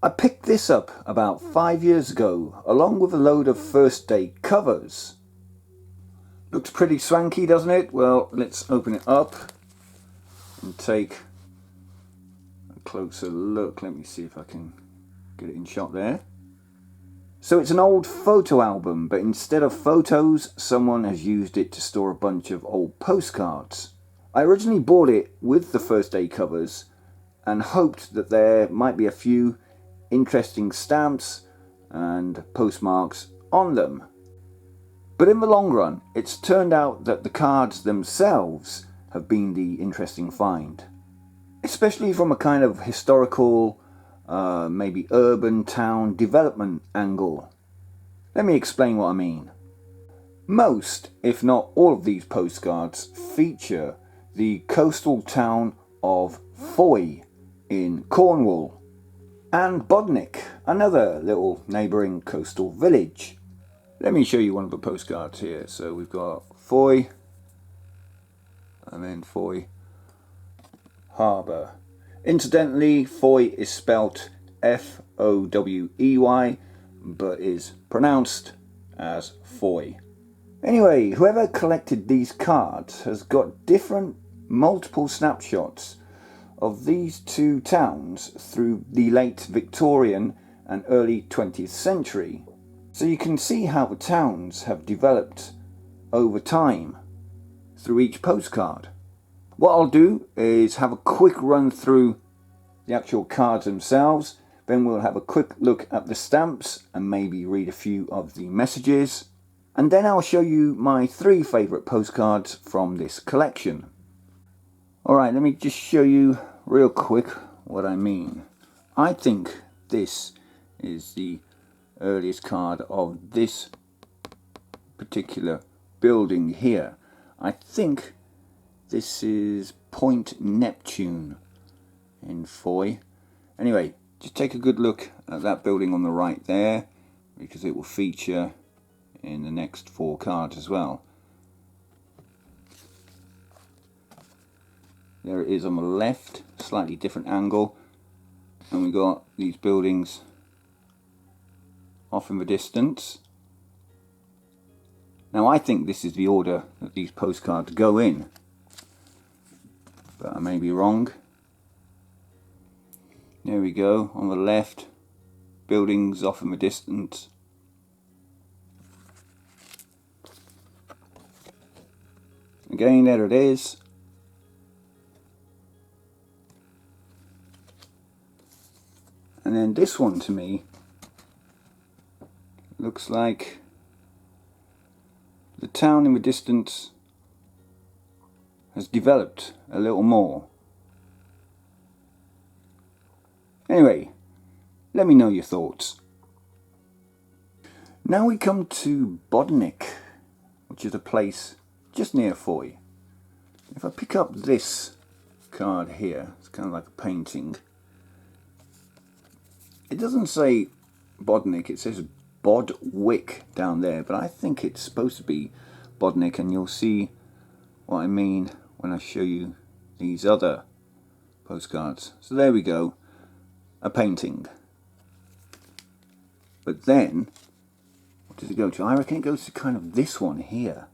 I picked this up about 5 years ago, along with a load of first day covers. Looks pretty swanky, doesn't it? Well, let's open it up and take a closer look. Let me see if I can get it in shot there. So it's an old photo album, but instead of photos, someone has used it to store a bunch of old postcards. I originally bought it with the first day covers and hoped that there might be a few interesting stamps and postmarks on them. But in the long run, it's turned out that the cards themselves have been the interesting find. Especially from a kind of historical, maybe urban town development angle. Let me explain what I mean. Most, if not all of these postcards feature the coastal town of Foy in Cornwall and Bodnick, another little neighbouring coastal village. Let me show you one of the postcards here. So we've got Foy and then Foy Harbour. Incidentally, Foy is spelt F-O-W-E-Y, but is pronounced as Foy. Anyway, whoever collected these cards has got different multiple snapshots of these two towns through the late Victorian and early 20th century. So you can see how the towns have developed over time through each postcard. What I'll do is have a quick run through the actual cards themselves, then we'll have a quick look at the stamps and maybe read a few of the messages, and then I'll show you my 3 favourite postcards from this collection. Alright, let me just show you real quick what I mean. I think this is the earliest card of this particular building here. I think this is Point Neptune in Foy. Anyway, just take a good look at that building on the right there, because it will feature in the next 4 cards as well. There it is on the left, slightly different angle, and we got these buildings off in the distance. Now I think this is the order that these postcards go in, but I may be wrong. There we go, on the left, buildings off in the distance. Again, there it is. And then this one to me looks like the town in the distance has developed a little more. Anyway, let me know your thoughts. Now we come to Bodnick, which is a place just near Foy. If I pick up this card here, it's kind of like a painting. It doesn't say Bodnick, it says Bodwick down there, but I think it's supposed to be Bodnick, and you'll see what I mean when I show you these other postcards. So there we go, a painting. But then, what does it go to? I reckon it goes to kind of this one here.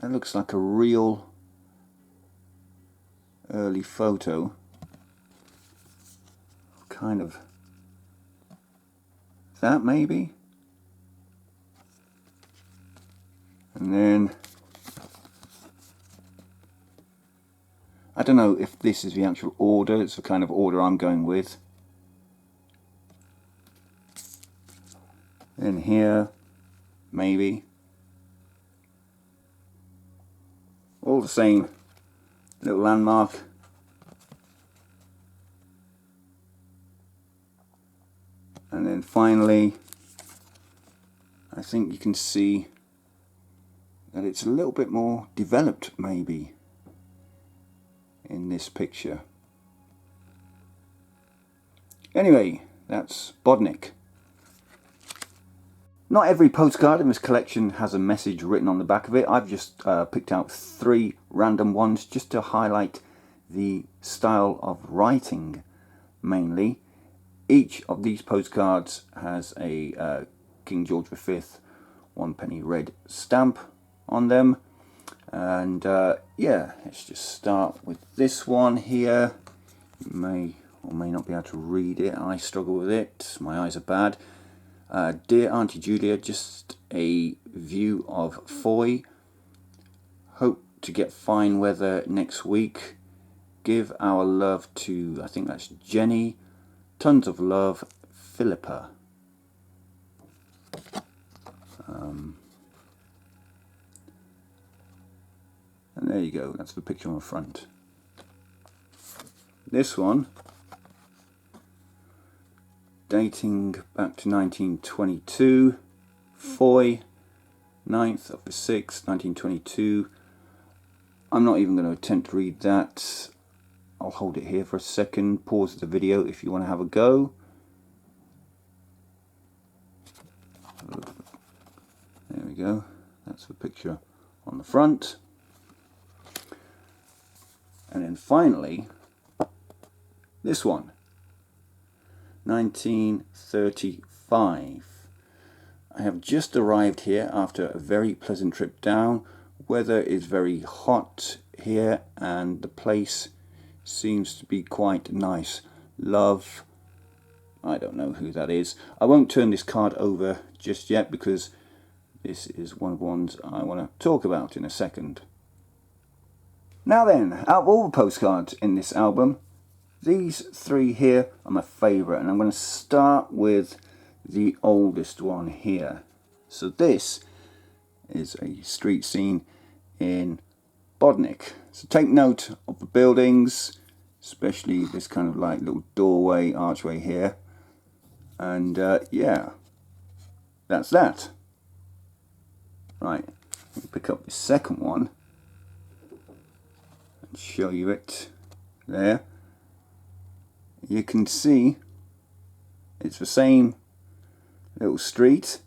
That looks like a real early photo. Kind of that maybe. And then I don't know if this is the actual order. It's the kind of order I'm going with. Then here, maybe. All the same little landmark. And then finally, I think you can see that it's a little bit more developed maybe in this picture. Anyway, that's Bodnick. Not every postcard in this collection has a message written on the back of it. I've just picked out 3 random ones just to highlight the style of writing mainly. Each of these postcards has a King George V 1 penny red stamp on them. And yeah, let's just start with this one here. You may or may not be able to read it. I struggle with it. My eyes are bad. Dear Auntie Julia, just a view of Foy. Hope to get fine weather next week. Give our love to, I think that's Jenny. Tons of love, Philippa. And there you go, that's the picture on the front. This one, dating back to 1922, Foy, 9th of the 6th, 1922. I'm not even going to attempt to read that. I'll hold it here for a second, pause the video if you want to have a go. There we go, that's the picture on the front. And then finally, this one, 1935. I have just arrived here after a very pleasant trip down. Weather is very hot here and the place seems to be quite nice. Love, I don't know who that is. I won't turn this card over just yet because this is one of the ones I want to talk about in a second. Now then, out of all the postcards in this album, these three here are my favourite, and I'm going to start with the oldest one here. So this is a street scene in Bodnik. So take note of the buildings, especially this kind of like little doorway, archway here. And yeah, that's that. Right, let me pick up the second one and show you it there. You can see it's the same little street.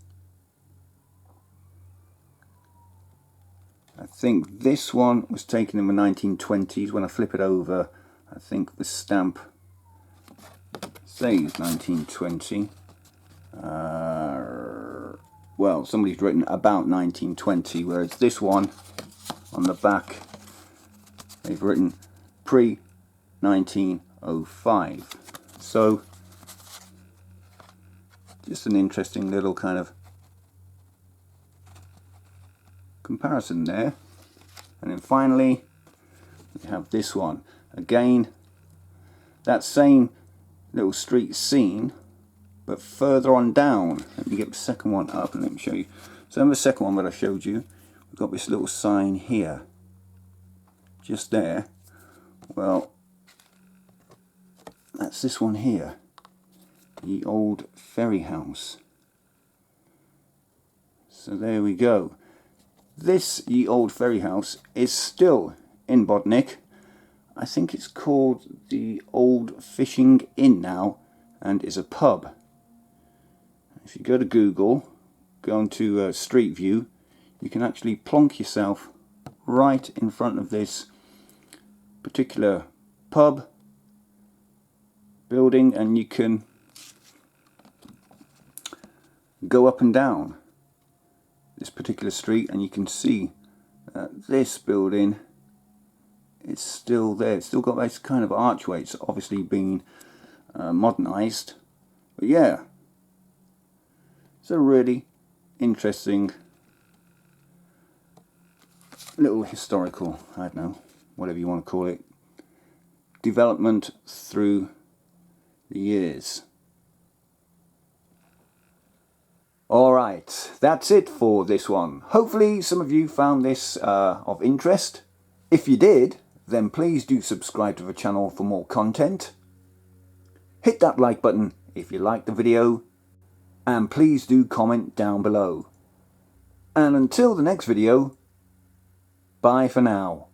I think this one was taken in the 1920s. When I flip it over, I think the stamp says 1920. Well, somebody's written about 1920, whereas this one on the back, they've written pre-1905. So, just an interesting little kind of comparison there. And then finally, we have this one. Again, that same little street scene, but further on down. Let me get the second one up and let me show you. So in the second one that I showed you, we've got this little sign here. Just there. Well, that's this one here. The old ferry house. So there we go. This Ye Old Ferry House is still in Bodnik. I think it's called the Old Fishing Inn now and is a pub. If you go to Google, go onto Street View, you can actually plonk yourself right in front of this particular pub building and you can go up and down this particular street and you can see this building is still there. It's still got this kind of archway. It's obviously been modernized, but yeah, it's a really interesting little historical, I don't know, whatever you want to call it, development through the years. Alright, that's it for this one. Hopefully some of you found this of interest. If you did, then please do subscribe to the channel for more content. Hit that like button if you liked the video, and please do comment down below. And until the next video, bye for now.